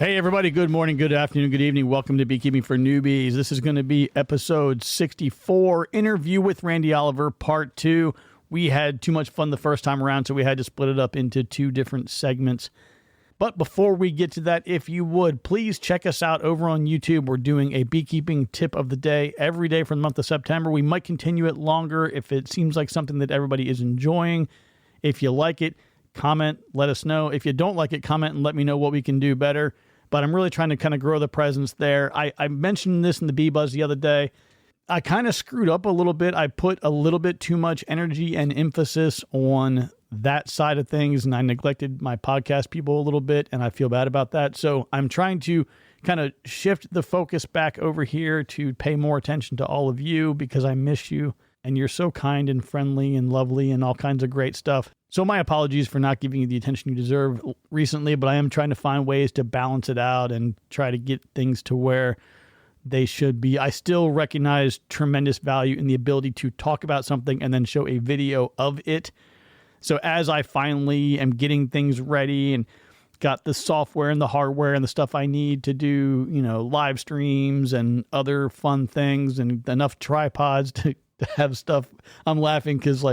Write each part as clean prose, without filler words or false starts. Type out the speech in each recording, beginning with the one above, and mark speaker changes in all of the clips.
Speaker 1: Hey, everybody. Good morning, good afternoon, good evening. Welcome to Beekeeping for Newbies. This is going to be episode 64, Interview with Randy Oliver, part 2. We had too much fun the first time around, so we had to split it up into 2 different segments. But before we get to that, if you would, please check us out over on YouTube. We're doing a beekeeping tip of the day every day for the month of September. We might continue it longer if it seems like something that everybody is enjoying. If you like it, comment, let us know. If you don't like it, comment and let me know what we can do better. But I'm really trying to kind of grow the presence there. I mentioned this in the Bee Buzz the other day. I kind of screwed up a little bit. I put a little bit too much energy and emphasis on that side of things, and I neglected my podcast people a little bit, and I feel bad about that. So I'm trying to kind of shift the focus back over here to pay more attention to all of you because I miss you, and you're so kind and friendly and lovely and all kinds of great stuff. So my apologies for not giving you the attention you deserve recently, but I am trying to find ways to balance it out and try to get things to where they should be. I still recognize tremendous value in the ability to talk about something and then show a video of it. So as I finally am getting things ready and got the software and the hardware and the stuff I need to do, live streams and other fun things and enough tripods to have stuff, I'm laughing because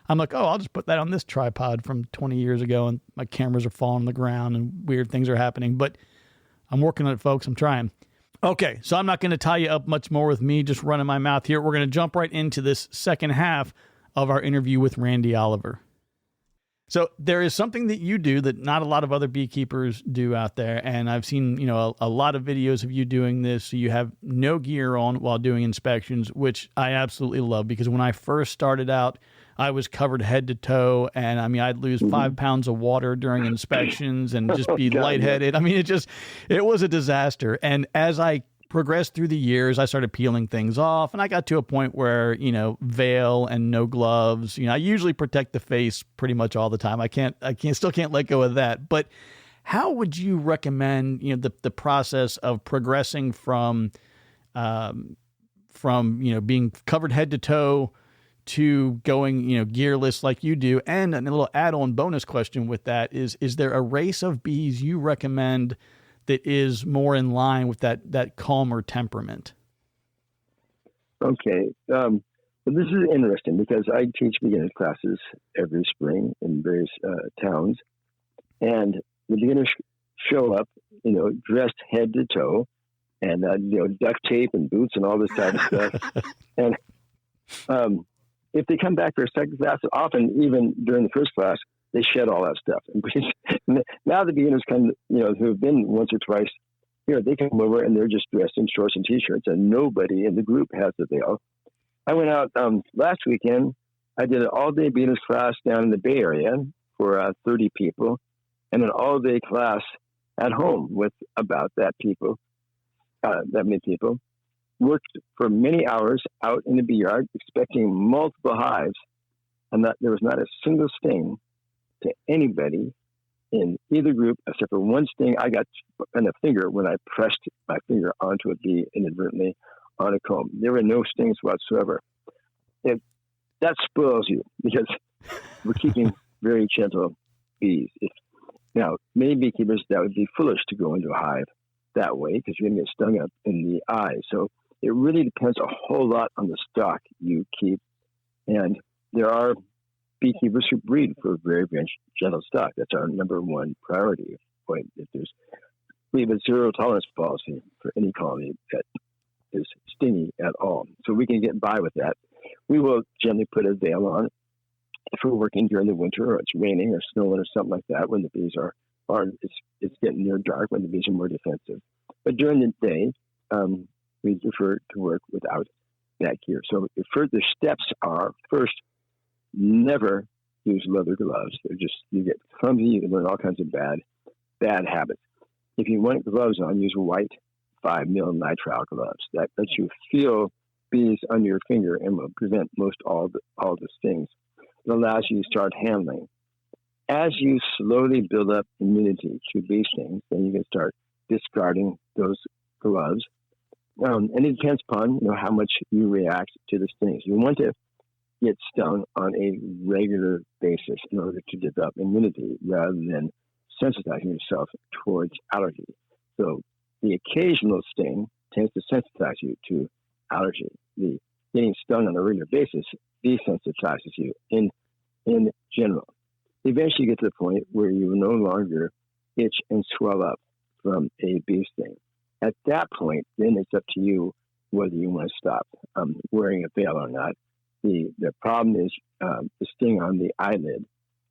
Speaker 1: I'm like, oh, I'll just put that on this tripod from 20 years ago and my cameras are falling on the ground and weird things are happening. But I'm working on it, folks. I'm trying. Okay, so I'm not going to tie you up much more with me just running my mouth here. We're going to jump right into this second half of our interview with Randy Oliver. So there is something that you do that not a lot of other beekeepers do out there. And I've seen, a lot of videos of you doing this. So you have no gear on while doing inspections, which I absolutely love because when I first started out, I was covered head to toe. And I'd lose 5 pounds of water during inspections and just be lightheaded. It was a disaster. And as I progressed through the years, I started peeling things off and I got to a point where, veil and no gloves, I usually protect the face pretty much all the time. I still can't let go of that. But how would you recommend, the process of progressing from being covered head to toe to going, gearless like you do? And a little add-on bonus question with that is there a race of bees you recommend that is more in line with that calmer temperament?
Speaker 2: Okay. Well, this is interesting because I teach beginner classes every spring in various towns. And the beginners show up, dressed head to toe and, duct tape and boots and all this type of stuff. And if they come back for a second class, often even during the first class, they shed all that stuff. And now the beginners come, who have been once or twice here, they come over and they're just dressed in shorts and T-shirts, and nobody in the group has the veil. I went out last weekend. I did an all-day beginners class down in the Bay Area for 30 people, and an all-day class at home with about that many people. Worked for many hours out in the bee yard, expecting multiple hives, and there was not a single sting to anybody in either group, except for one sting I got on the finger when I pressed my finger onto a bee inadvertently on a comb. There were no stings whatsoever. That spoils you because we're keeping very gentle bees. Now, many beekeepers, that would be foolish to go into a hive that way because you're going to get stung up in the eye. So it really depends a whole lot on the stock you keep. And there are beekeepers who breed for very, very gentle stock. That's our number one priority. We have a zero tolerance policy for any colony that is stingy at all. So we can get by with that. We will generally put a veil on if we're working during the winter or it's raining or snowing or something like that when the bees are it's getting near dark when the bees are more defensive. But during the day, we prefer to work without that gear. So the further steps are, first, never use leather gloves. You get clumsy, you can learn all kinds of bad habits. If you want gloves on, use white 5-mil nitrile gloves. That lets you feel bees under your finger and will prevent most all the stings. It allows you to start handling. As you slowly build up immunity to bee stings, then you can start discarding those gloves. And it depends upon how much you react to the stings. You want to get stung on a regular basis in order to develop immunity rather than sensitizing yourself towards allergy. So the occasional sting tends to sensitize you to allergy. The getting stung on a regular basis desensitizes you in general. Eventually you get to the point where you no longer itch and swell up from a bee sting. At that point, then it's up to you whether you want to stop wearing a veil or not. The problem is the sting on the eyelid.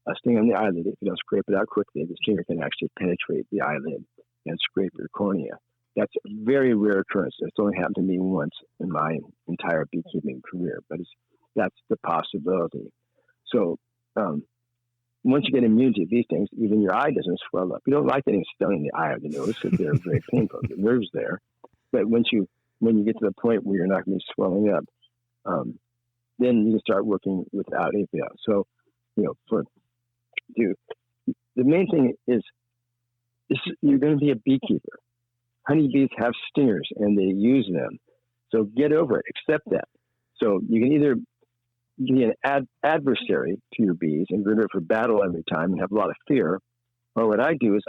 Speaker 2: A sting on the eyelid, if you don't scrape it out quickly, the stinger can actually penetrate the eyelid and scrape your cornea. That's a very rare occurrence. It's only happened to me once in my entire beekeeping career, but that's the possibility. So once you get immune to these things, even your eye doesn't swell up. You don't like getting stung in the eye or the nose because they're very painful. The nerve's there. But when you get to the point where you're not going to be swelling up, then you can start working without a veil. So, the main thing is you're going to be a beekeeper. Honeybees have stingers and they use them. So get over it. Accept that. So you can either be an adversary to your bees and go for battle every time and have a lot of fear. Or what I do is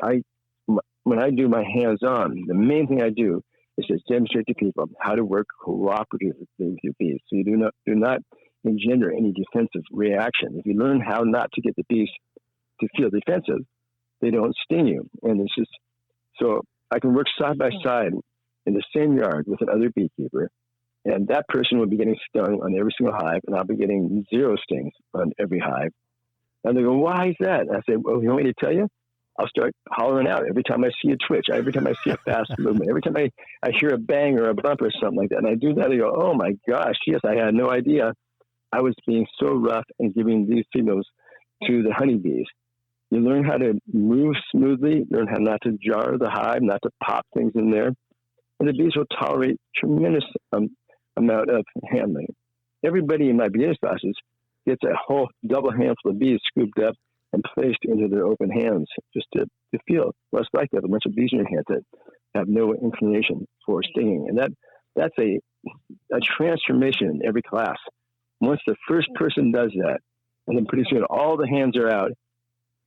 Speaker 2: when I do my hands-on, the main thing I do is to demonstrate to people how to work cooperatively with your bees. So you do not engender any defensive reaction. If you learn how not to get the bees to feel defensive, they don't sting you. And it's just so I can work side by side in the same yard with another beekeeper, and that person will be getting stung on every single hive, and I'll be getting 0 stings on every hive. And they go, "Why is that?" And I say, "Well, you want me to tell you?" I'll start hollering out every time I see a twitch, every time I see a fast movement, every time I hear a bang or a bump or something like that. And I do that, I go, "Oh my gosh, yes, I had no idea I was being so rough and giving these signals to the honeybees." You learn how to move smoothly, learn how not to jar the hive, not to pop things in there. And the bees will tolerate tremendous amount of handling. Everybody in my beginner's classes gets a whole double handful of bees scooped up and placed into their open hands just to feel what's like that. A bunch of bees in your hand that have no inclination for stinging. And that's a transformation in every class. Once the first person does that, and then pretty soon all the hands are out,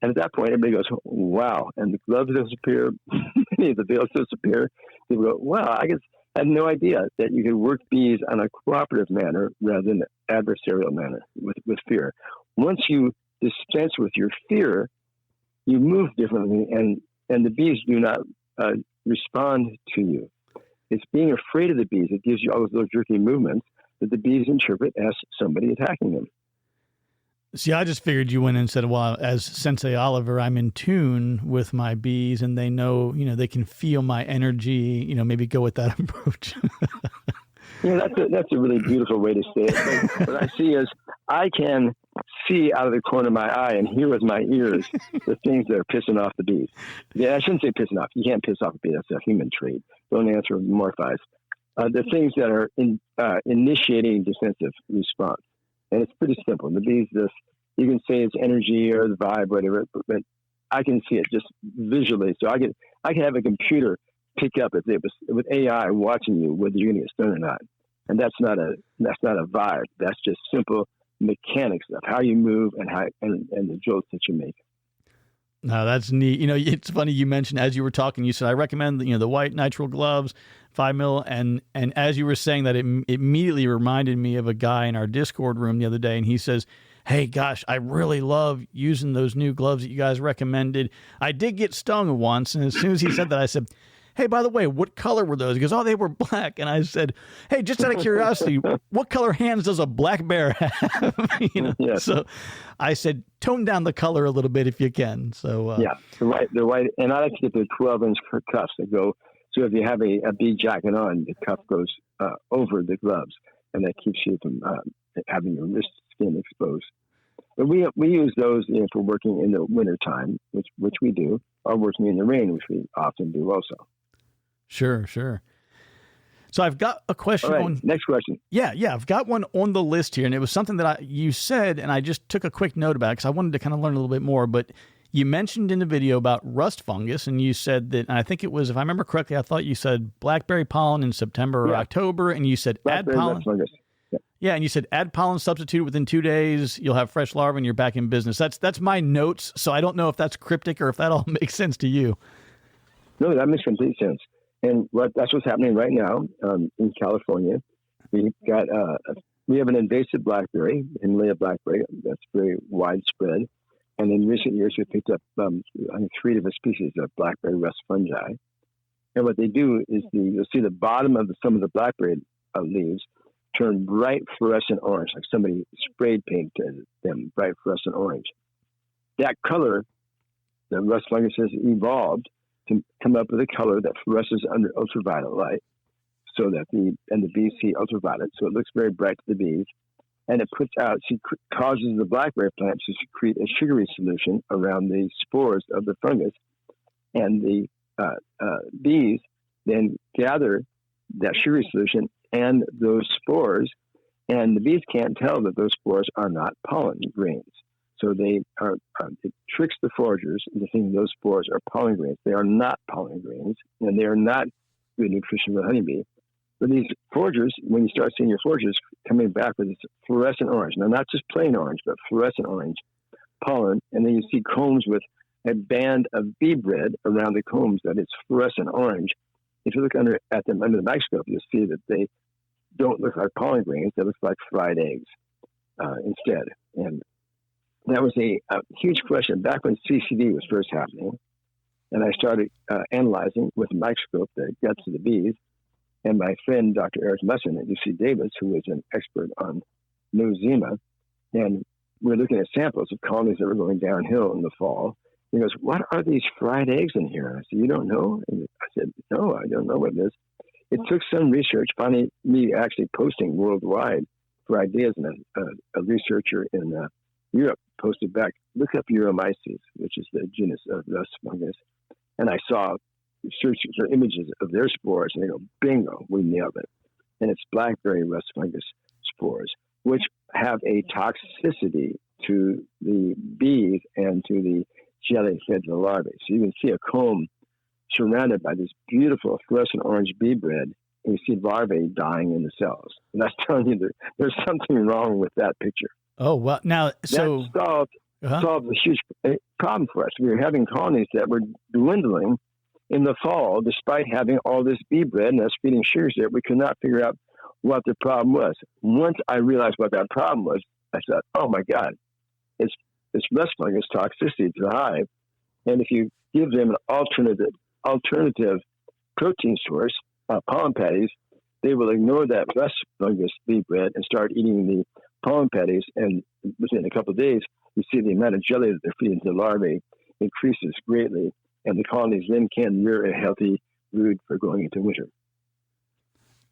Speaker 2: and at that point, everybody goes, "Wow!" And the gloves disappear, the veils disappear. People go, "Wow! I had no idea that you could work bees on a cooperative manner rather than an adversarial manner with fear." Once you dispense with your fear, you move differently, and the bees do not respond to you. It's being afraid of the bees that gives you all of those jerky movements that the bees interpret as somebody attacking them.
Speaker 1: See, I just figured you went and said, "Well, as Sensei Oliver, I'm in tune with my bees, and they know, they can feel my energy. Maybe go with that approach."
Speaker 2: That's a really beautiful way to say it. But what I see is I can see out of the corner of my eye and hear with my ears the things that are pissing off the bees. Yeah, I shouldn't say pissing off. You can't piss off a bee. That's a human trait. Don't anthropomorphize. The things that are initiating defensive response. And it's pretty simple. The bees, you can say it's energy or the vibe, whatever, but I can see it just visually. So I can have a computer pick up if it was with AI watching you whether you're going to get stung or not. And that's not a vibe. That's just simple mechanics of how you move and the jolts that you make.
Speaker 1: No, that's neat. It's funny you mentioned as you were talking, you said, "I recommend the white nitrile gloves, 5 mil." And as you were saying that, it immediately reminded me of a guy in our Discord room the other day. And he says, "Hey, gosh, I really love using those new gloves that you guys recommended. I did get stung once." And as soon as he said that, I said, "Hey, by the way, what color were those?" He goes, "Oh, they were black." And I said, "Hey, just out of curiosity, what color hands does a black bear have?"
Speaker 2: Yes.
Speaker 1: So I said, tone down the color a little bit if you can. So
Speaker 2: yeah, the white, and I like to get the 12-inch cuffs that go. So if you have a bee jacket on, the cuff goes over the gloves, and that keeps you from having your wrist skin exposed. But we use those for working in the wintertime, which we do, or working in the rain, which we often do also.
Speaker 1: Sure. So I've got a question.
Speaker 2: All right, next question.
Speaker 1: Yeah. I've got one on the list here, and it was something that you said, and I just took a quick note about it because I wanted to kind of learn a little bit more. But you mentioned in the video about rust fungus, and you said that, and I think it was, if I remember correctly, I thought you said blackberry pollen in September or October, and you said
Speaker 2: blackberry
Speaker 1: add pollen.
Speaker 2: Rust fungus.
Speaker 1: Yeah, and you said add pollen substitute within 2 days. You'll have fresh larvae, and you're back in business. That's my notes, so I don't know if that's cryptic or if that all makes sense to you.
Speaker 2: No, that makes complete sense. And that's what's happening right now in California. We have an invasive blackberry, Himalaya blackberry, that's very widespread. And in recent years, we've picked up, I think, 3 different species of blackberry rust fungi. And what they do is you'll see the bottom of some of the blackberry leaves turn bright fluorescent orange, like somebody sprayed painted them bright fluorescent orange. That color, the rust fungus has evolved to come up with a color that fluoresces under ultraviolet light, so that the bees see ultraviolet, so it looks very bright to the bees, and it causes the blackberry plant to secrete a sugary solution around the spores of the fungus, and the bees then gather that sugary solution and those spores, and the bees can't tell that those spores are not pollen grains. So it tricks the foragers into thinking those spores are pollen grains. They are not pollen grains, and they are not good nutrition for the honeybee. But these foragers, when you start seeing your foragers coming back with this fluorescent orange, now not just plain orange, but fluorescent orange pollen, and then you see combs with a band of bee bread around the combs that is fluorescent orange. If you look at them under the microscope, you'll see that they don't look like pollen grains. They look like fried eggs instead. And that was a huge question back when CCD was first happening. And I started analyzing with a microscope the guts of the bees. And my friend, Dr. Eric Musson at UC Davis, who is an expert on nosema, and we're looking at samples of colonies that were going downhill in the fall. He goes, "What are these fried eggs in here?" And I said, "You don't know?" And I said, "No, I don't know what it is." It took some research, finally me actually posting worldwide for ideas, and a researcher in Europe posted back, "Look up Euromyces," which is the genus of rust fungus. And I saw searches for images of their spores, and they go, "Bingo, we nailed it." And it's blackberry rust fungus spores, which have a toxicity to the bees and to the jellyfed larvae. So you can see a comb surrounded by this beautiful fluorescent orange bee bread, and you see larvae dying in the cells. And that's telling you that there's something wrong with that picture.
Speaker 1: Oh, well, now, so...
Speaker 2: That solved a huge problem for us. We were having colonies that were dwindling in the fall, despite having all this bee bread and us feeding sugars there. We could not figure out what the problem was. Once I realized what that problem was, I said, "Oh my God, it's rust fungus toxicity to the hive." And if you give them an alternative protein source, pollen patties, they will ignore that rust fungus bee bread and start eating the pollen patties. And within a couple of days, you see the amount of jelly that they're feeding to the larvae increases greatly, and the colonies then can rear a healthy brood for going into winter.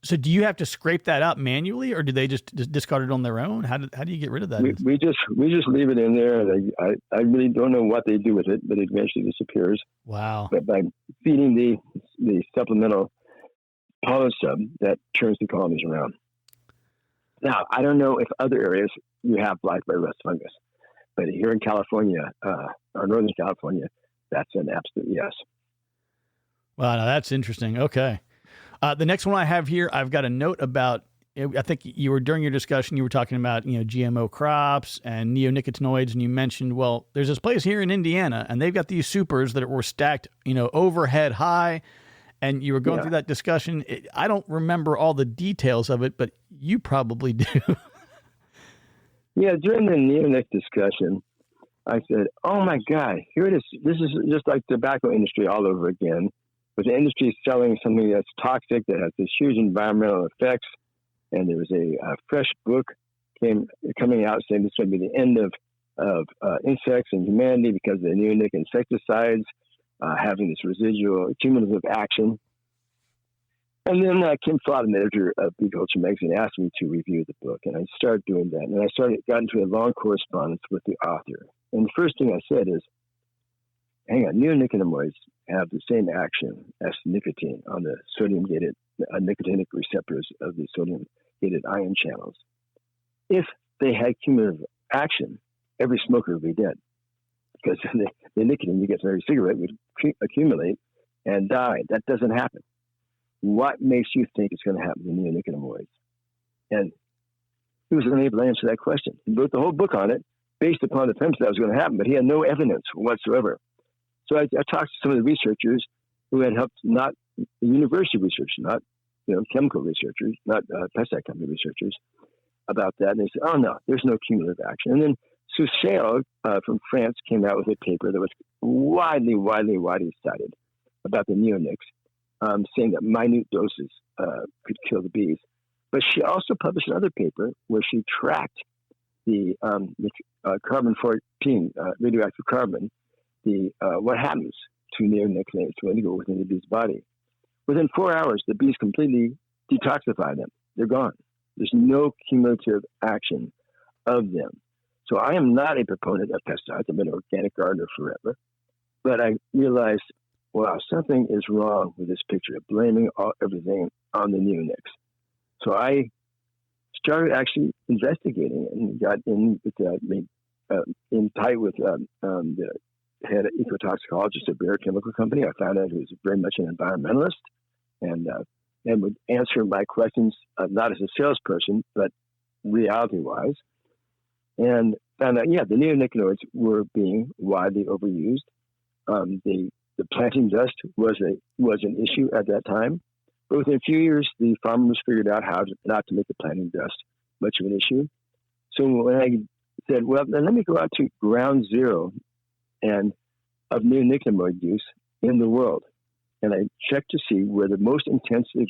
Speaker 1: So do you have to scrape that up manually, or do they just discard it on their own? How do you get rid of that?
Speaker 2: We just leave it in there, and I really don't know what they do with it, but it eventually disappears.
Speaker 1: Wow!
Speaker 2: But by feeding the supplemental pollen sub, that turns the colonies around. Now, I don't know if other areas you have blackberry rust fungus, but here in California, or Northern California, that's an absolute yes.
Speaker 1: Wow, now that's interesting. Okay. The next one I have here, I've got a note about, I think you were, during your discussion, you were talking about, GMO crops and neonicotinoids, and you mentioned, well, there's this place here in Indiana, and they've got these supers that were stacked, overhead high, and you were going through that discussion. I don't remember all the details of it, but you probably do.
Speaker 2: Yeah, during the neonic discussion, I said, "Oh my God, here it is. This is just like the tobacco industry all over again. But the industry is selling something that's toxic, that has these huge environmental effects." And there was a fresh book coming out saying this would be the end of insects and humanity because of the neonic insecticides having this residual cumulative action. And then Kim Flodden, the editor of Beeculture magazine, asked me to review the book, and I started doing that. And I got into a long correspondence with the author. And the first thing I said is, hang on, neonicotinoids have the same action as nicotine on the sodium-gated nicotinic receptors of the sodium-gated ion channels. If they had cumulative action, every smoker would be dead, because the nicotine you get from every cigarette would accumulate and die. That doesn't happen. What makes you think it's going to happen to neonicotinoids? And he was unable to answer that question. He wrote the whole book on it based upon the premise that was going to happen, but he had no evidence whatsoever. So I talked to some of the researchers, who had helped not university researchers, not chemical researchers, not pesticide company researchers about that. And they said, oh no, there's no cumulative action. And then Soussel from France came out with a paper that was widely cited about the neonics, saying that minute doses could kill the bees. But she also published another paper where she tracked the carbon-14, radioactive carbon, what happens to neonicotinoids when they go within the bee's body. Within 4 hours, the bees completely detoxify them. They're gone. There's no cumulative action of them. So I am not a proponent of pesticides. I've been an organic gardener forever. But I realized, wow, something is wrong with this picture of blaming everything on the neonics. So I started actually investigating it and got in tight with the head ecotoxicologist at Bayer Chemical Company. I found out he was very much an environmentalist and would answer my questions not as a salesperson, but reality-wise. And found out, the neonicotinoids were being widely overused. The planting dust was an issue at that time. But within a few years, the farmers figured out how not to make the planting dust much of an issue. So when I said, well, then let me go out to ground zero of neonicotinoid use in the world. And I checked to see where the most intensive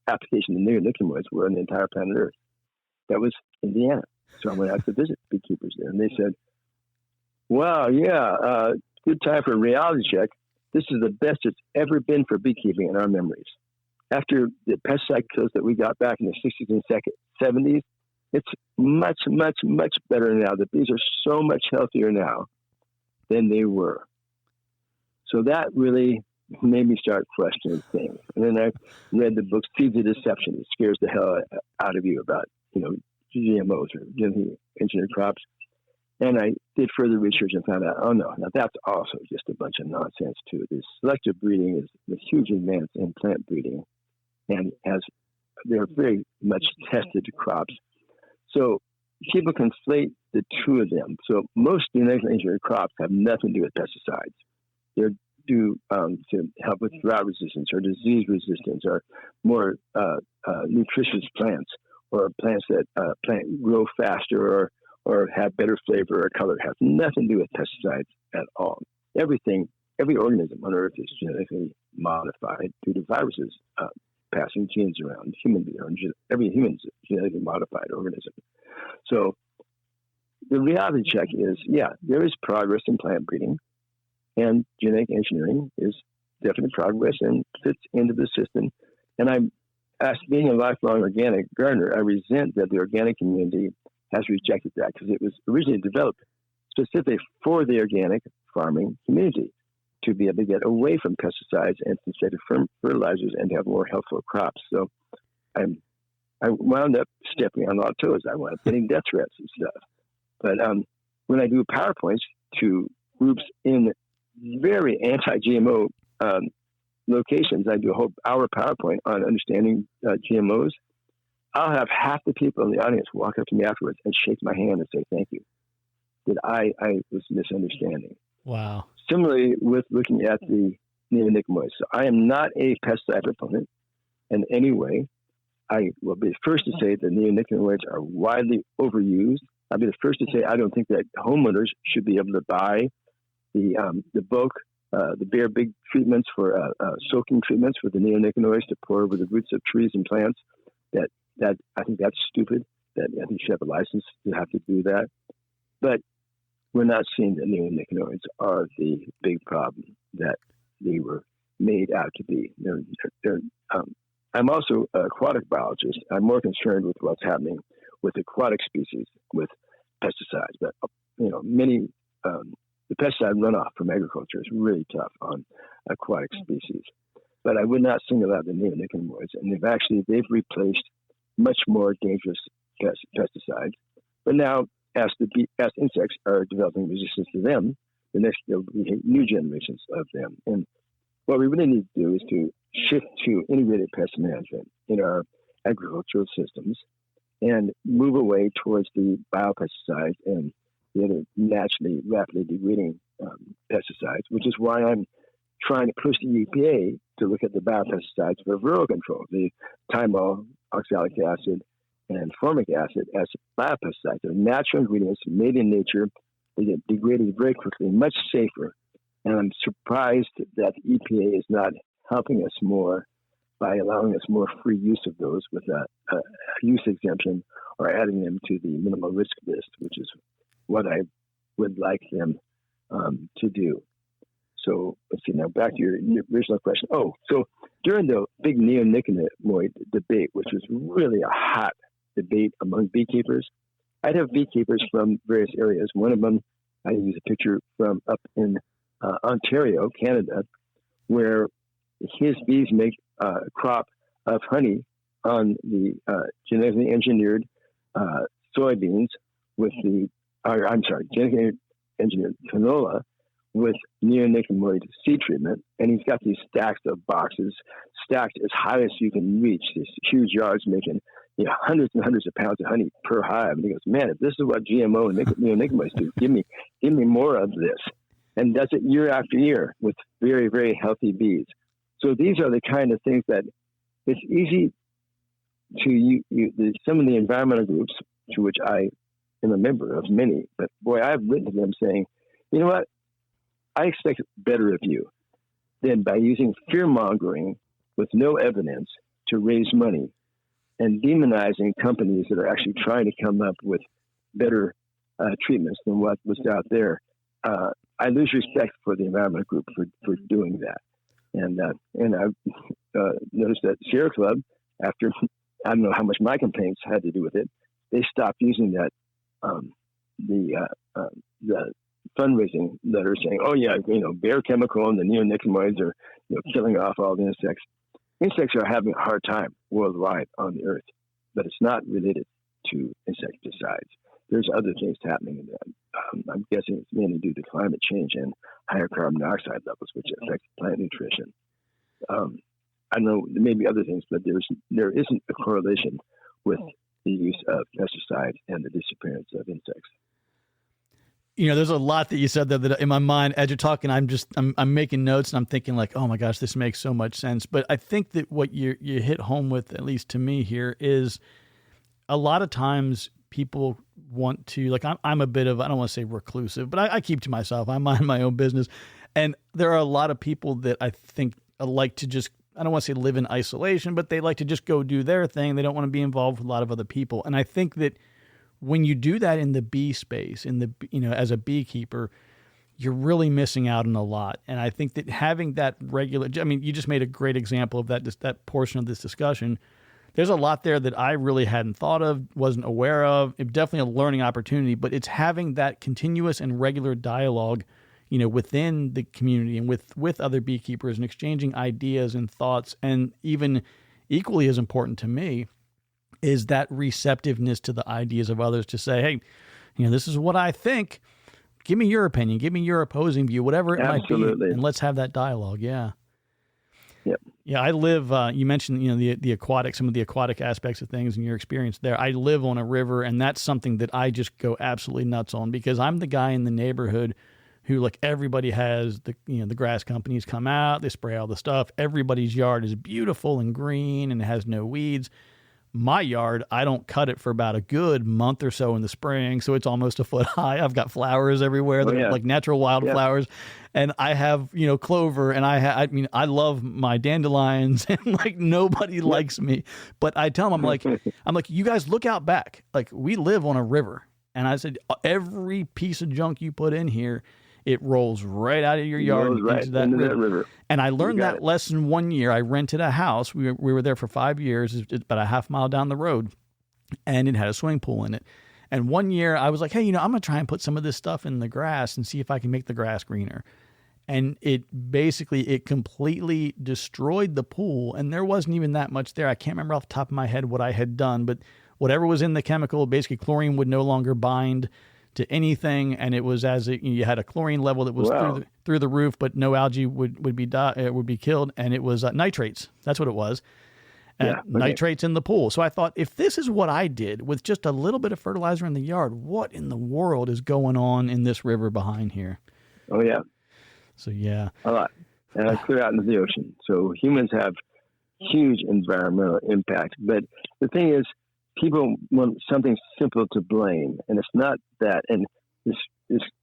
Speaker 2: application of neonicotinoids were on the entire planet Earth. That was Indiana. So I went out to visit beekeepers there, and they said, wow, good time for a reality check. This is the best it's ever been for beekeeping in our memories. After the pesticide kills that we got back in the 60s and 70s, it's much, much, much better now. The bees are so much healthier now than they were. So that really made me start questioning things. And then I read the book Seeds of Deception. It scares the hell out of you about, GMOs or genetically engineered crops. And I did further research and found out, oh no, now that's also just a bunch of nonsense too. This selective breeding is a huge advance in plant breeding, and they're very much tested crops. So people conflate the two of them. So most genetically engineered crops have nothing to do with pesticides. They're due to help with drought resistance or disease resistance or more nutritious plants or plants that grow faster or have better flavor or color. It has nothing to do with pesticides at all. Every organism on Earth is genetically modified due to viruses passing genes around. Every human is a genetically modified organism. So the reality check is, there is progress in plant breeding, and genetic engineering is definitely progress and fits into the system. And as being a lifelong organic gardener, I resent that the organic community has rejected that because it was originally developed specific for the organic farming community to be able to get away from pesticides and synthetic fertilizers and to have more healthful crops. So I wound up stepping on a lot of toes. I wound up getting death threats and stuff. But when I do PowerPoints to groups in very anti-GMO locations, I do a whole hour PowerPoint on understanding GMOs. I'll have half the people in the audience walk up to me afterwards and shake my hand and say, thank you, that I was misunderstanding.
Speaker 1: Wow.
Speaker 2: Similarly, with looking at the neonicotinoids. So I am not a pesticide proponent in any way. I will be the first to say that neonicotinoids are widely overused. I'll be the first to say I don't think that homeowners should be able to buy the bulk, the Bayer big treatments for soaking treatments for the neonicotinoids to pour over the roots of trees and plants. That I think that's stupid. That I think you should have a license to have to do that. But we're not seeing that neonicotinoids are the big problem that they were made out to be. I'm also an aquatic biologist. I'm more concerned with what's happening with aquatic species with pesticides. But many the pesticide runoff from agriculture is really tough on aquatic species. But I would not single out the neonicotinoids, and they've replaced much more dangerous pesticides. But now, as insects are developing resistance to them, there'll be new generations of them. And what we really need to do is to shift to integrated pest management in our agricultural systems and move away towards the biopesticides and the other naturally rapidly degrading pesticides, which is why I'm trying to push the EPA to look at the biopesticides for viral control, the thymol, oxalic acid, and formic acid as biopesticides. They're natural ingredients made in nature. They get degraded very quickly, much safer. And I'm surprised that the EPA is not helping us more by allowing us more free use of those with a use exemption or adding them to the minimal risk list, which is what I would like them to do. So let's see, now back to your original question. Oh, so during the big neonicotinoid debate, which was really a hot debate among beekeepers, I'd have beekeepers from various areas. One of them, I use a picture from up in Ontario, Canada, where his bees make a crop of honey on the genetically engineered soybeans with genetically engineered canola with neonicotinoid seed treatment, and he's got these stacks of boxes stacked as high as you can reach, these huge yards making hundreds and hundreds of pounds of honey per hive. And he goes, man, if this is what GMO and neonicotinoids do, give me more of this. And does it year after year with very, very healthy bees. So these are the kind of things that it's easy to some of the environmental groups, to which I am a member of many, but boy, I've written to them saying, you know what? I expect better of you than by using fear-mongering with no evidence to raise money and demonizing companies that are actually trying to come up with better treatments than what was out there. I lose respect for the environmental group for doing that. And I've noticed that Sierra Club, after I don't know how much my complaints had to do with it, they stopped using that the fundraising letter saying, "Oh yeah, Bayer Chemical and the neonicotinoids are killing off all the insects." Insects are having a hard time worldwide on the earth, but it's not related to insecticides. There's other things happening in that. I'm guessing it's mainly due to climate change and higher carbon dioxide levels, which affect plant nutrition. I know there may be other things, but there isn't a correlation with the use of pesticides and the disappearance of insects.
Speaker 1: There's a lot that you said there that in my mind, as you're talking, I'm making notes and I'm thinking like, oh my gosh, this makes so much sense. But I think that what you hit home with, at least to me here, is a lot of times people want to, like, I'm a bit of, I don't want to say reclusive, but I keep to myself. I mind my own business. And there are a lot of people that I think like to just, I don't want to say live in isolation, but they like to just go do their thing. They don't want to be involved with a lot of other people. And I think that when you do that in the bee space, as a beekeeper, you're really missing out on a lot. And I think that having that you just made a great example of that portion of this discussion. There's a lot there that I really hadn't thought of, wasn't aware of. It's definitely a learning opportunity, but it's having that continuous and regular dialogue, within the community and with other beekeepers and exchanging ideas and thoughts. And even equally as important to me is that receptiveness to the ideas of others to say, hey, this is what I think. Give me your opinion. Give me your opposing view, whatever it
Speaker 2: Absolutely.
Speaker 1: might be. And let's have that dialogue. Yeah.
Speaker 2: Yep.
Speaker 1: Yeah, I live, you mentioned, the aquatic, some of the aquatic aspects of things and your experience there. I live on a river, and that's something that I just go absolutely nuts on because I'm the guy in the neighborhood who, like, everybody has the grass companies come out, they spray all the stuff. Everybody's yard is beautiful and green and it has no weeds. My yard, I don't cut it for about a good month or so in the spring, so it's almost a foot high. I've got flowers everywhere, like natural wildflowers, and I have clover, and I love my dandelions, and like nobody likes me, but I tell them I'm like you guys look out back, like we live on a river, and I said every piece of junk you put in here, it rolls right out of your yard into that river. And I learned that lesson one year. I rented a house. We were there for 5 years. It's about a half mile down the road, and it had a swimming pool in it. And one year I was like, hey, I'm going to try and put some of this stuff in the grass and see if I can make the grass greener. And it completely destroyed the pool, and there wasn't even that much there. I can't remember off the top of my head what I had done, but whatever was in the chemical, basically chlorine would no longer bind to anything, and it was you had a chlorine level that was through the roof, but no algae would be killed, and it was nitrates. That's what it was. Nitrates in the pool. So I thought, if this is what I did with just a little bit of fertilizer in the yard, what in the world is going on in this river behind here?
Speaker 2: Oh yeah.
Speaker 1: So yeah,
Speaker 2: a lot. clear out into the ocean. So humans have huge environmental impact. But the thing is, people want something simple to blame, and it's not that. And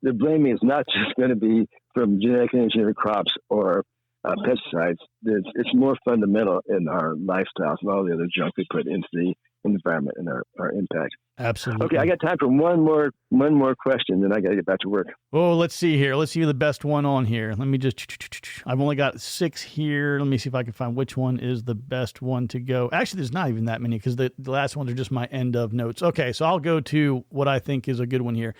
Speaker 2: the blaming is not just going to be from genetically engineered crops or pesticides. It's more fundamental in our lifestyles and all the other junk we put into the environment and our impact.
Speaker 1: Absolutely.
Speaker 2: Okay, I got time for one more question, then I got to get back to work.
Speaker 1: Oh, let's see here. Let's see the best one on here. Let me just, I've only got 6 here. Let me see if I can find which one is the best one to go. Actually, there's not even that many because the last ones are just my end of notes. Okay, so I'll go to what I think is a good one here.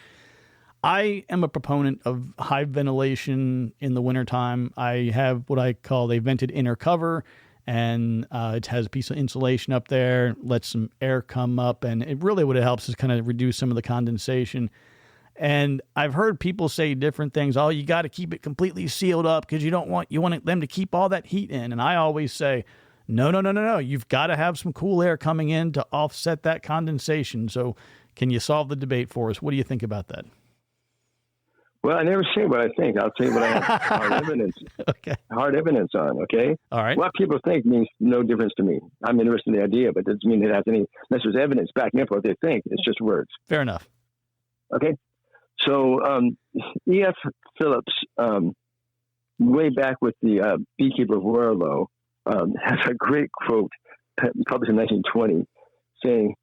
Speaker 1: I am a proponent of high ventilation in the wintertime. I have what I call a vented inner cover, and it has a piece of insulation up there, lets some air come up, and it really what it helps is kind of reduce some of the condensation. And I've heard people say different things. Oh, you got to keep it completely sealed up because you want them to keep all that heat in. And I always say, no. You've got to have some cool air coming in to offset that condensation. So can you solve the debate for us? What do you think about that?
Speaker 2: Well, I never say what I think. I'll say what I have hard evidence.
Speaker 1: Okay.
Speaker 2: Hard evidence on. Okay.
Speaker 1: All right.
Speaker 2: What people think means no difference to me. I'm interested in the idea, but it doesn't mean it has any. Unless there's evidence backing up what they think. It's just words.
Speaker 1: Fair enough.
Speaker 2: Okay. So E.F. Phillips, way back with the Beekeeper Royal Law, has a great quote published in 1920, saying,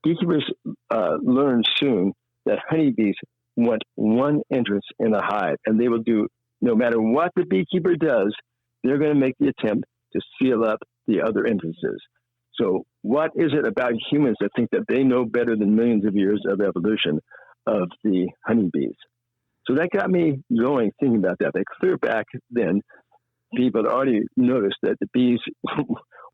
Speaker 2: "Beekeepers learn soon that honeybees want one entrance in a hive, and they will do, no matter what the beekeeper does, they're going to make the attempt to seal up the other entrances." So what is it about humans that think that they know better than millions of years of evolution of the honeybees? So that got me going, thinking about that. They clear back then, people had already noticed that the bees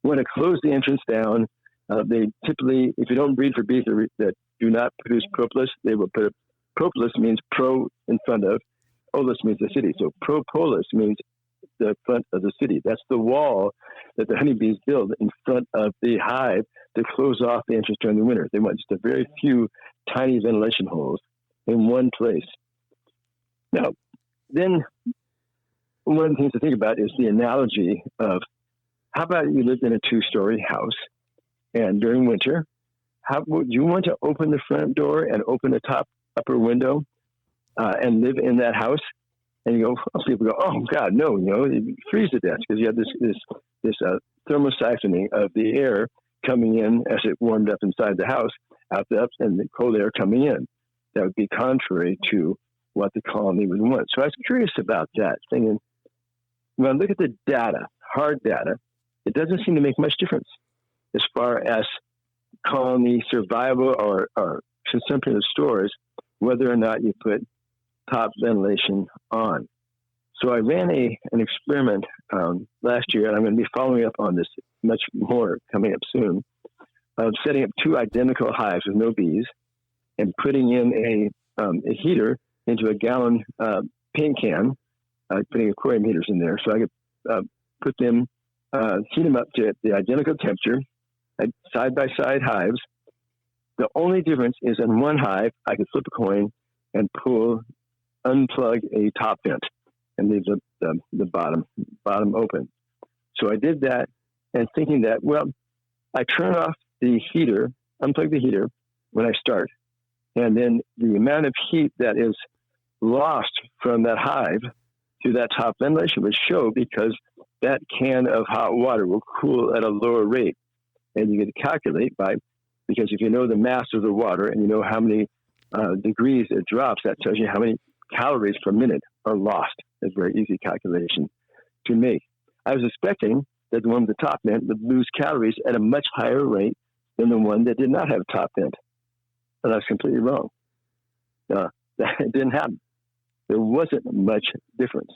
Speaker 2: want to close the entrance down. They typically, if you don't breed for bees that do not produce propolis, they will put propolis means pro in front of, olus means the city. So propolis means the front of the city. That's the wall that the honeybees build in front of the hive to close off the entrance during the winter. They want just a very few tiny ventilation holes in one place. Now, then one of the things to think about is the analogy of, how about you lived in a 2-story house, and during winter, how would you want to open the front door and open the upper window and live in that house? And you go, people go, oh God, no, you freeze to death because you have this thermosiphoning of the air coming in as it warmed up inside the house, out the ups, and the cold air coming in. That would be contrary to what the colony would want. So I was curious about that, thinking, when I look at the data, hard data, it doesn't seem to make much difference as far as colony survival or consumption of stores, whether or not you put top ventilation on. So I ran an experiment last year, and I'm going to be following up on this much more coming up soon, of setting up 2 identical hives with no bees and putting in a heater into a gallon paint can, putting aquarium heaters in there. So I could put them, heat them up to the identical temperature, side-by-side hives. The only difference is in one hive, I could flip a coin and unplug a top vent and leave the bottom open. So I did that, and thinking that, well, I turn off the heater, unplug the heater when I start, and then the amount of heat that is lost from that hive to that top ventilation would show, because that can of hot water will cool at a lower rate. And you can calculate because if you know the mass of the water and you know how many degrees it drops, that tells you how many calories per minute are lost. It's a very easy calculation to make. I was expecting that the one with the top vent would lose calories at a much higher rate than the one that did not have a top vent. But I was completely wrong. That didn't happen. There wasn't much difference.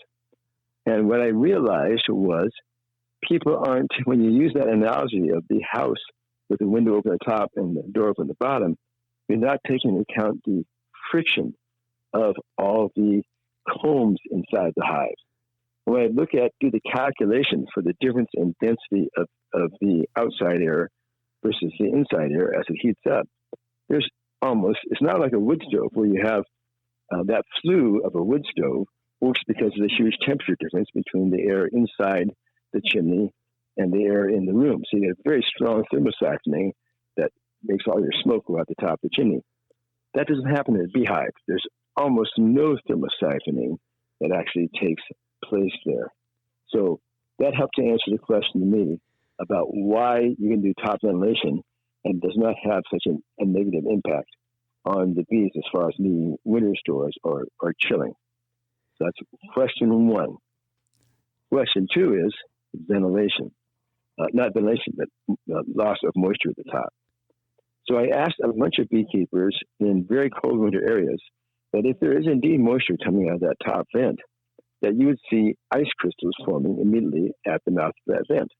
Speaker 2: And what I realized was, people aren't, when you use that analogy of the house with the window open at the top and the door open at the bottom, you're not taking into account the friction of all the combs inside the hive. When I do the calculation for the difference in density of the outside air versus the inside air as it heats up, it's not like a wood stove where you have that flue of a wood stove works because of the huge temperature difference between the air inside the chimney and the air in the room. So you get a very strong thermosiphoning that makes all your smoke go out the top of the chimney. That doesn't happen in a beehive. There's almost no thermosiphoning that actually takes place there. So that helped to answer the question to me about why you can do top ventilation and does not have such a negative impact on the bees as far as needing winter stores or chilling. So that's question one. Question two is ventilation. Not ventilation, but loss of moisture at the top. So I asked a bunch of beekeepers in very cold winter areas that if there is indeed moisture coming out of that top vent, that you would see ice crystals forming immediately at the mouth of that vent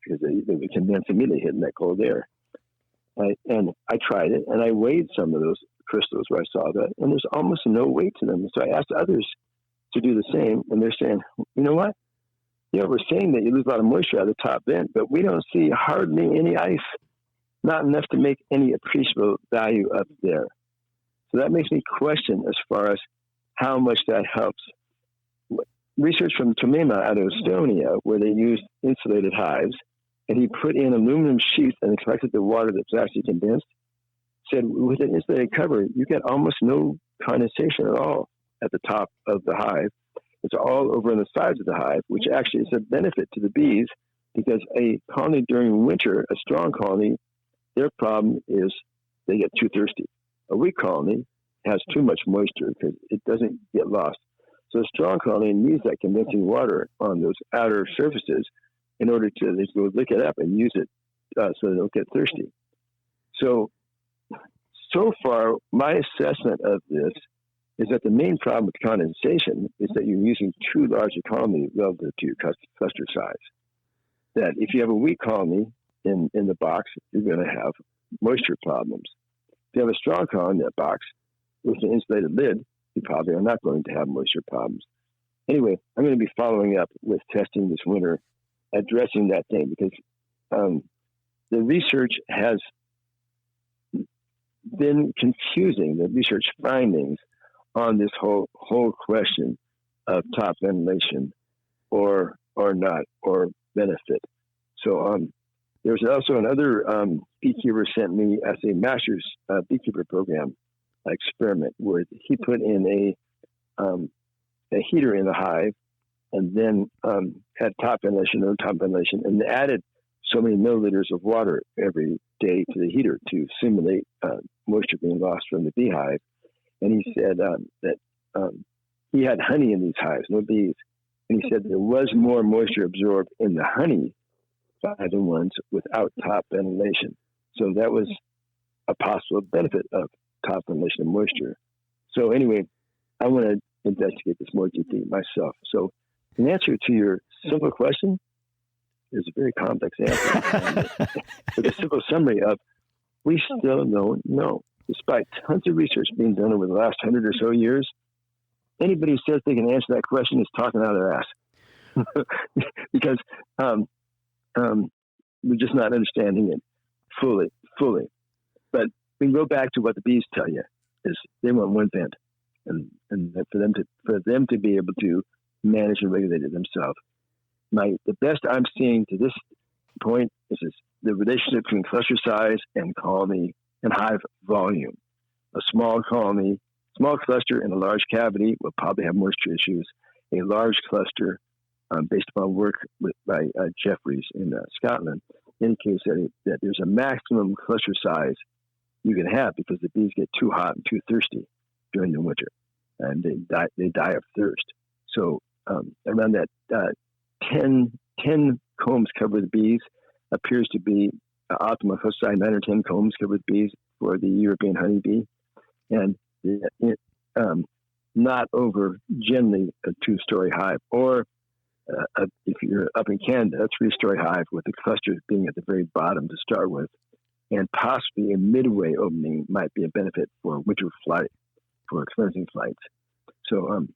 Speaker 2: because they would condense immediately hitting that cold air. And I tried it, and I weighed some of those crystals where I saw that, and there's almost no weight to them. So I asked others to do the same, and they're saying, you know what? We're saying that you lose a lot of moisture out of the top vent, but we don't see hardly any ice, not enough to make any appreciable value up there. So that makes me question as far as how much that helps. Research from Tomema out of Estonia, where they used insulated hives, and he put in aluminum sheets and collected the water that was actually condensed, said with an insulated cover, you get almost no condensation at all at the top of the hive. It's all over on the sides of the hive, which actually is a benefit to the bees because a colony during winter, a strong colony, their problem is they get too thirsty. A weak colony has too much moisture because it doesn't get lost. So a strong colony needs that condensing water on those outer surfaces in order to they go lick it up and use it so they don't get thirsty. So far, my assessment of this is that the main problem with condensation is that you're using too large a colony relative to your cluster size. That if you have a weak colony in the box, you're going to have moisture problems. If you have a strong colony in that box with an insulated lid, you probably are not going to have moisture problems. Anyway, I'm going to be following up with testing this winter, addressing that thing because the research has been confusing, the research findings on this whole question of top ventilation or not, or benefit. So there's also another beekeeper sent me as a master's beekeeper program experiment where he put in a heater in the hive and then had top ventilation, no top ventilation, and added so many milliliters of water every day to the heater to simulate moisture being lost from the beehive. And he said that he had honey in these hives, no bees. And he said there was more moisture absorbed in the honey by the ones without top ventilation. So that was a possible benefit of top ventilation and moisture. So anyway, I want to investigate this more deeply myself. So in answer to your simple question, there's a very complex answer. But a simple summary of, we still don't know. Despite tons of research being done over the last 100 or so years, anybody who says they can answer that question is talking out of their ass. Because we're just not understanding it fully. But we can go back to what the bees tell you, is they want one vent. And for them to be able to manage and regulate it themselves. The best I'm seeing to this point is the relationship between cluster size and colony and hive volume. A small colony, small cluster in a large cavity will probably have moisture issues. A large cluster, based upon work by Jeffries in Scotland, indicates that there's a maximum cluster size you can have because the bees get too hot and too thirsty during the winter, and they die of thirst. So around that 10 combs cover the bees appears to be optimal cluster size. 9 or 10 combs cover the bees for the European honeybee, and not over generally a 2-story hive, or if you're up in Canada, a 3-story hive with the clusters being at the very bottom to start with, and possibly a midway opening might be a benefit for winter flight, for cleansing flights. So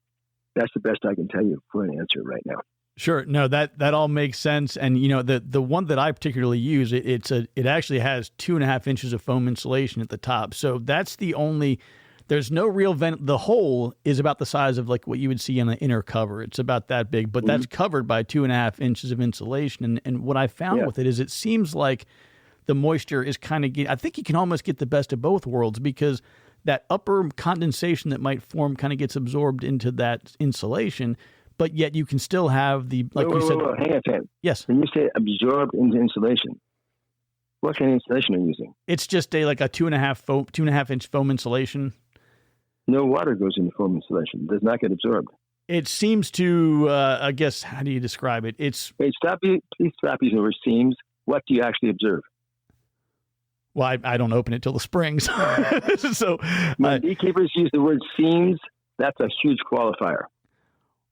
Speaker 2: that's the best I can tell you for an answer right now.
Speaker 1: Sure. No, that all makes sense. And the one that I particularly use, it actually has 2.5 inches of foam insulation at the top. So that's the only there's no real vent. The hole is about the size of like what you would see in an inner cover. It's about that big, but that's covered by 2.5 inches of insulation. And what I found with it is it seems like the moisture is kind of, I think you can almost get the best of both worlds, because that upper condensation that might form kind of gets absorbed into that insulation, but yet you can still have the, like you said.
Speaker 2: Hang on a second.
Speaker 1: Yes.
Speaker 2: When you say absorbed into insulation, what kind of insulation are you using?
Speaker 1: It's just like a 2.5 inch foam insulation.
Speaker 2: No water goes into foam insulation. It does not get absorbed.
Speaker 1: It seems to, I guess, how do you describe it? It's.
Speaker 2: Hey, please stop using the word seems. What do you actually observe?
Speaker 1: Well, I don't open it till the spring. So
Speaker 2: when beekeepers use the word seams, that's a huge qualifier.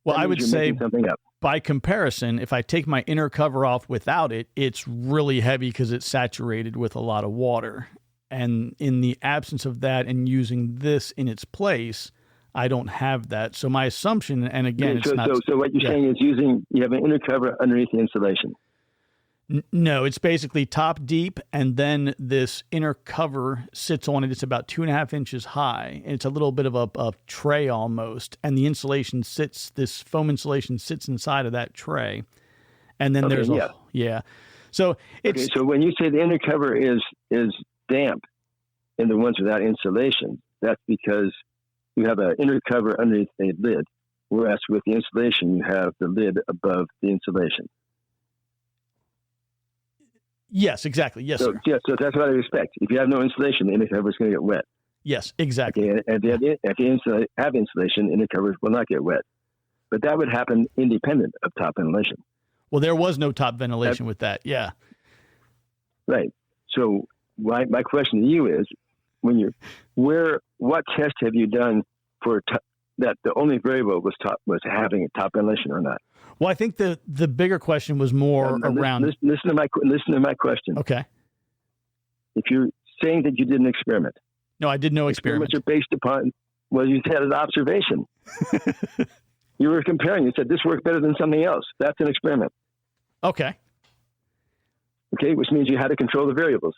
Speaker 1: Well, I would say
Speaker 2: something up.
Speaker 1: By comparison, if I take my inner cover off without it, it's really heavy because it's saturated with a lot of water. And in the absence of that and using this in its place, I don't have that. So my assumption, and again, it's not.
Speaker 2: So what you're saying is you have an inner cover underneath the insulation.
Speaker 1: No, it's basically top deep, and then this inner cover sits on it. It's about 2.5 inches high. It's a little bit of a tray almost, and the insulation sits. This foam insulation sits inside of that tray, and then there's So it's
Speaker 2: so when you say the inner cover is damp in the ones without insulation, that's because you have an inner cover underneath the lid, whereas with the insulation you have the lid above the insulation.
Speaker 1: Yes, exactly. Yes, sir.
Speaker 2: Yeah, so that's what I expect. If you have no insulation, the inner cover is going to get wet.
Speaker 1: Yes, exactly.
Speaker 2: Okay, and if you have insulation, the inner cover will not get wet. But that would happen independent of top ventilation.
Speaker 1: Well, there was no top ventilation with that. Yeah.
Speaker 2: Right. So my question to you is, what test have you done for that the only variable was having a top ventilation or not?
Speaker 1: Well, I think the bigger question was more around.
Speaker 2: Listen to my question.
Speaker 1: Okay.
Speaker 2: If you're saying that you did an experiment.
Speaker 1: No, I did no experiment.
Speaker 2: Experiments are based upon, well, you had an observation. You were comparing. You said this worked better than something else. That's an experiment.
Speaker 1: Okay.
Speaker 2: Okay, which means you had to control the variables.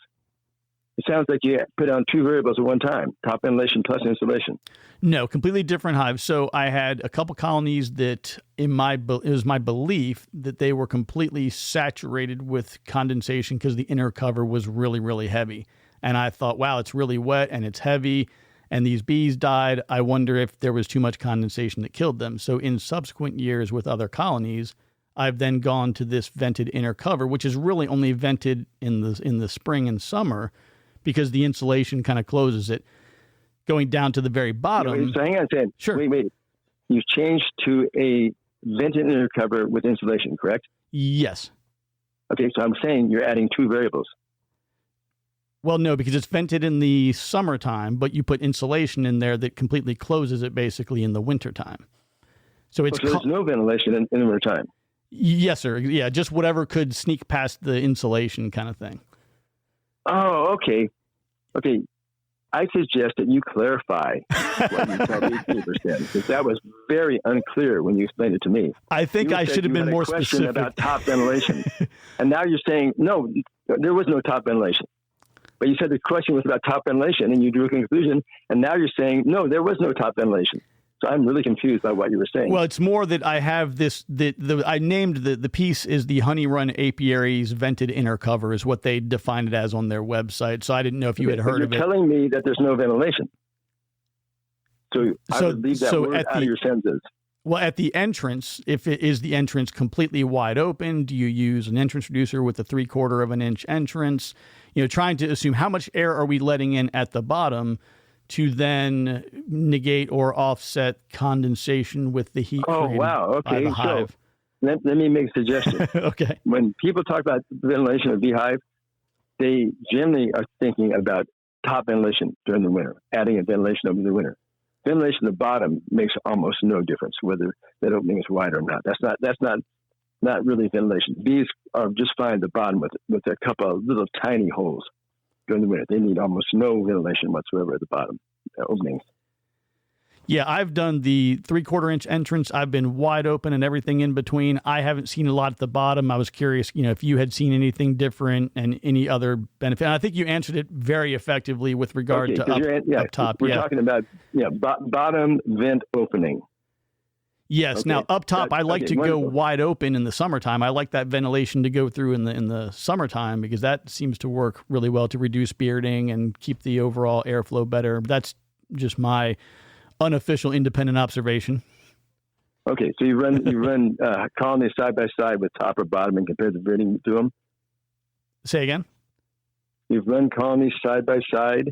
Speaker 2: It sounds like you put on two variables at one time, top ventilation plus insulation.
Speaker 1: No, completely different hives. So I had a couple colonies that it was my belief that they were completely saturated with condensation because the inner cover was really, really heavy. And I thought, wow, it's really wet and it's heavy and these bees died. I wonder if there was too much condensation that killed them. So in subsequent years with other colonies, I've then gone to this vented inner cover, which is really only vented in the spring and summer, because the insulation kind of closes it. Going down to the very bottom.
Speaker 2: So hang on a second.
Speaker 1: Sure.
Speaker 2: Wait. You've changed to a vented inner cover with insulation, correct?
Speaker 1: Yes.
Speaker 2: Okay, so I'm saying you're adding two variables.
Speaker 1: Well, no, because it's vented in the summertime, but you put insulation in there that completely closes it basically in the wintertime. So
Speaker 2: there's no ventilation in the wintertime.
Speaker 1: Yes, sir. Yeah, just whatever could sneak past the insulation kind of thing.
Speaker 2: Oh, okay. Okay. I suggest that you clarify what you tell beekeepers then, because that was very unclear when you explained it to me.
Speaker 1: I think I should have been more specific
Speaker 2: about top ventilation. And now you're saying, no, there was no top ventilation. But you said the question was about top ventilation, and you drew a conclusion, and now you're saying, no, there was no top ventilation. So I'm really confused by what you were saying.
Speaker 1: Well, it's more that I have this, I named the piece is the Honey Run Apiaries vented inner cover is what they defined it as on their website. So I didn't know if you had heard of it.
Speaker 2: You're telling me that there's no ventilation. So I would leave that word out of your sentences.
Speaker 1: Well, at the entrance, if it is the entrance completely wide open, do you use an entrance reducer with a 3/4 of an inch entrance? Trying to assume how much air are we letting in at the bottom to then negate or offset condensation with the heat created by the hive.
Speaker 2: So let me make a suggestion.
Speaker 1: Okay.
Speaker 2: When people talk about ventilation of beehive, they generally are thinking about top ventilation during the winter, adding a ventilation over the winter. Ventilation at the bottom makes almost no difference whether that opening is wide or not. That's not really ventilation. Bees are just fine at the bottom with a couple of little tiny holes. During the winter, they need almost no ventilation whatsoever at the bottom openings.
Speaker 1: Yeah, I've done the 3/4 inch entrance. I've been wide open and everything in between. I haven't seen a lot at the bottom. I was curious, if you had seen anything different and any other benefit. And I think you answered it very effectively with regard to up top.
Speaker 2: We're talking about bottom vent opening.
Speaker 1: Yes. Okay. Now up top, I like to go wide open in the summertime. I like that ventilation to go through in the summertime because that seems to work really well to reduce bearding and keep the overall airflow better. That's just my unofficial independent observation.
Speaker 2: Okay, so you run colonies side by side with top or bottom and compare the bearding to them?
Speaker 1: Say again?
Speaker 2: You've run colonies side by side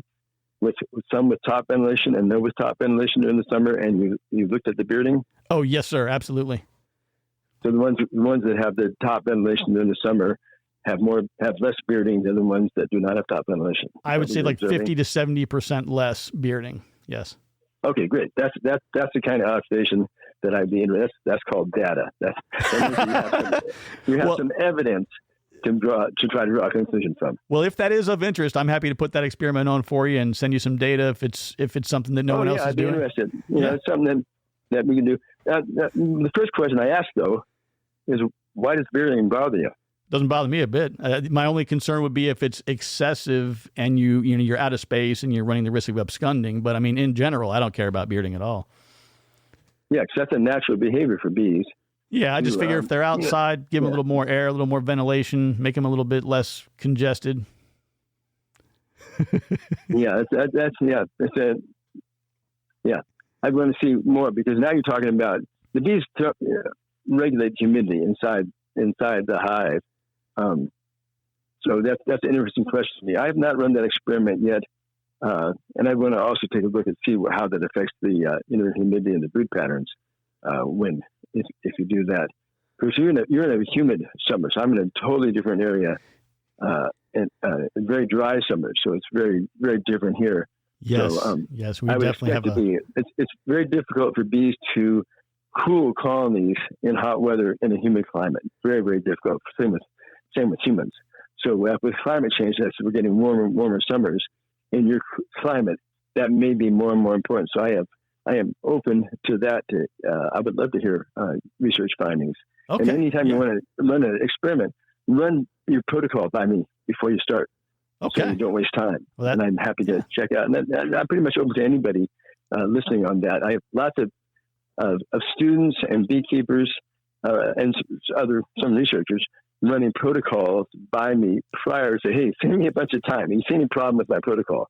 Speaker 2: with some with top ventilation and none with top ventilation during the summer, and you looked at the bearding?
Speaker 1: Oh, yes, sir, absolutely.
Speaker 2: So the ones that have the top ventilation during the summer have less bearding than the ones that do not have top ventilation.
Speaker 1: I would say like 50 to 70% less bearding. Yes.
Speaker 2: Okay, great. That's the kind of observation that I'd be interested. That's called data. You have some evidence to try to draw a conclusion from.
Speaker 1: Well, if that is of interest, I'm happy to put that experiment on for you and send you some data if it's something that no one else is doing.
Speaker 2: I'd be interested. It's something that we can do. The first question I ask though is, why does bearding bother you?
Speaker 1: Doesn't bother me a bit. My only concern would be if it's excessive and you're out of space and you're running the risk of absconding. But I mean, in general, I don't care about bearding at all.
Speaker 2: Yeah, because that's a natural behavior for bees.
Speaker 1: Yeah, I just figure if they're outside, give them a little more air, a little more ventilation, make them a little bit less congested.
Speaker 2: I'd want to see more because now you're talking about the bees regulate humidity inside the hive. So that's an interesting question to me. I have not run that experiment yet, and I want to also take a look and see how that affects the inner humidity and the brood patterns if you do that. Because you're in a humid summer, so I'm in a totally different area, and a very dry summer, so it's very very different here.
Speaker 1: Yes,
Speaker 2: so,
Speaker 1: yes, we definitely have
Speaker 2: It's very difficult for bees to cool colonies in hot weather in a humid climate. Very, very difficult. Same with humans. So with climate change, as we're getting warmer and warmer summers in your climate, that may be more and more important. So I am open to that. I would love to hear research findings.
Speaker 1: Okay.
Speaker 2: And anytime you want to run an experiment, run your protocol by me before you start.
Speaker 1: Okay.
Speaker 2: So you don't waste time.
Speaker 1: Well,
Speaker 2: and I'm happy to check out. And I'm pretty much open to anybody listening on that. I have lots of students and beekeepers and some researchers running protocols by me prior to say, hey, send me a bunch of time. You see any problem with my protocol?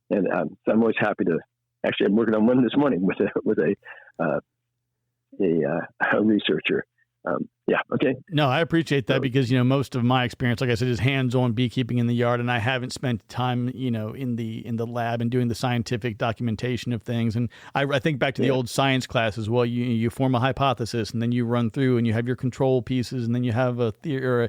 Speaker 2: And so I'm always happy to. Actually, I'm working on one this morning with a researcher. Okay.
Speaker 1: No, I appreciate that because, most of my experience, like I said, is hands-on beekeeping in the yard, and I haven't spent time, in the lab and doing the scientific documentation of things. And I think back to the old science class as well. You form a hypothesis, and then you run through, and you have your control pieces, and then you have a theory, or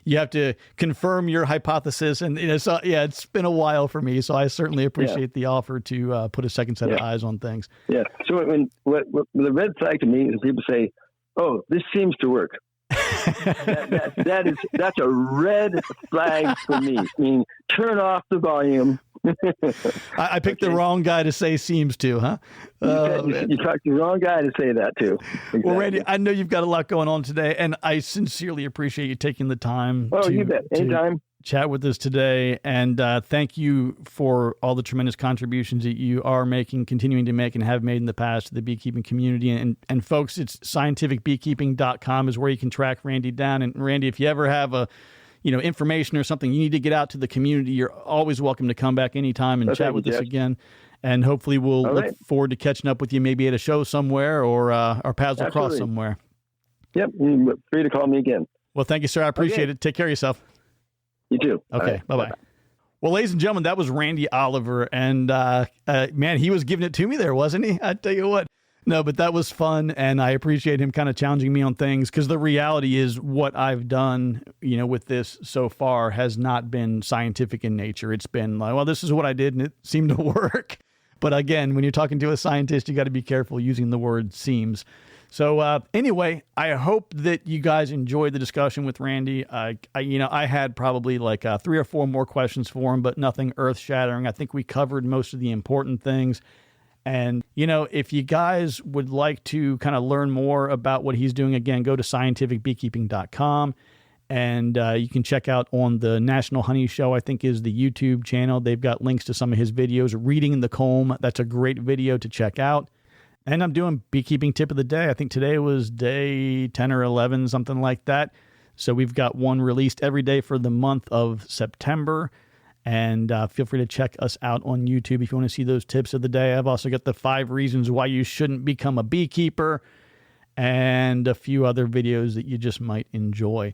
Speaker 1: you have to confirm your hypothesis. And so it's been a while for me, so I certainly appreciate the offer to put a second set of eyes on things.
Speaker 2: Yeah. So what the red flag to me is people say, oh, this seems to work. That's a red flag for me. I mean, turn off the volume.
Speaker 1: I picked the wrong guy to say seems to, huh?
Speaker 2: You talked the wrong guy to say that too. Exactly.
Speaker 1: Well, Randy, I know you've got a lot going on today, and I sincerely appreciate you taking the time
Speaker 2: you bet. Anytime.
Speaker 1: Chat with us today, and thank you for all the tremendous contributions that you are making, continuing to make, and have made in the past to the beekeeping community. And folks, it's scientificbeekeeping.com is where you can track Randy down. And Randy, if you ever have information or something you need to get out to the community, you're always welcome to come back anytime and chat with us again. And hopefully we'll look forward to catching up with you maybe at a show somewhere or our paths will cross somewhere.
Speaker 2: Yep. You're free to call me again.
Speaker 1: Well, thank you, sir. I appreciate it. Take care of yourself.
Speaker 2: You too.
Speaker 1: Okay. Right. Bye-bye. Well, ladies and gentlemen, that was Randy Oliver. And man, he was giving it to me there, wasn't he? I tell you what. No, but that was fun. And I appreciate him kind of challenging me on things because the reality is what I've done, with this so far has not been scientific in nature. It's been like, well, this is what I did and it seemed to work. But again, when you're talking to a scientist, you got to be careful using the word seems. So anyway, I hope that you guys enjoyed the discussion with Randy. I had probably like 3 or 4 more questions for him, but nothing earth-shattering. I think we covered most of the important things. And, if you guys would like to kind of learn more about what he's doing, again, go to scientificbeekeeping.com. And you can check out on the National Honey Show, I think is the YouTube channel. They've got links to some of his videos. Reading the Comb, that's a great video to check out. And I'm doing beekeeping tip of the day. I think today was day 10 or 11, something like that. So we've got one released every day for the month of September. And feel free to check us out on YouTube if you want to see those tips of the day. I've also got the 5 reasons why you shouldn't become a beekeeper and a few other videos that you just might enjoy.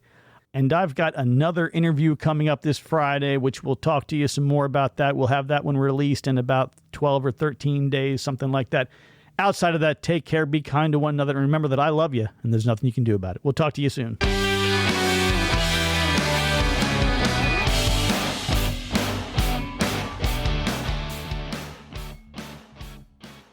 Speaker 1: And I've got another interview coming up this Friday, which we'll talk to you some more about that. We'll have that one released in about 12 or 13 days, something like that. Outside of that, take care, be kind to one another, and remember that I love you, and there's nothing you can do about it. We'll talk to you soon.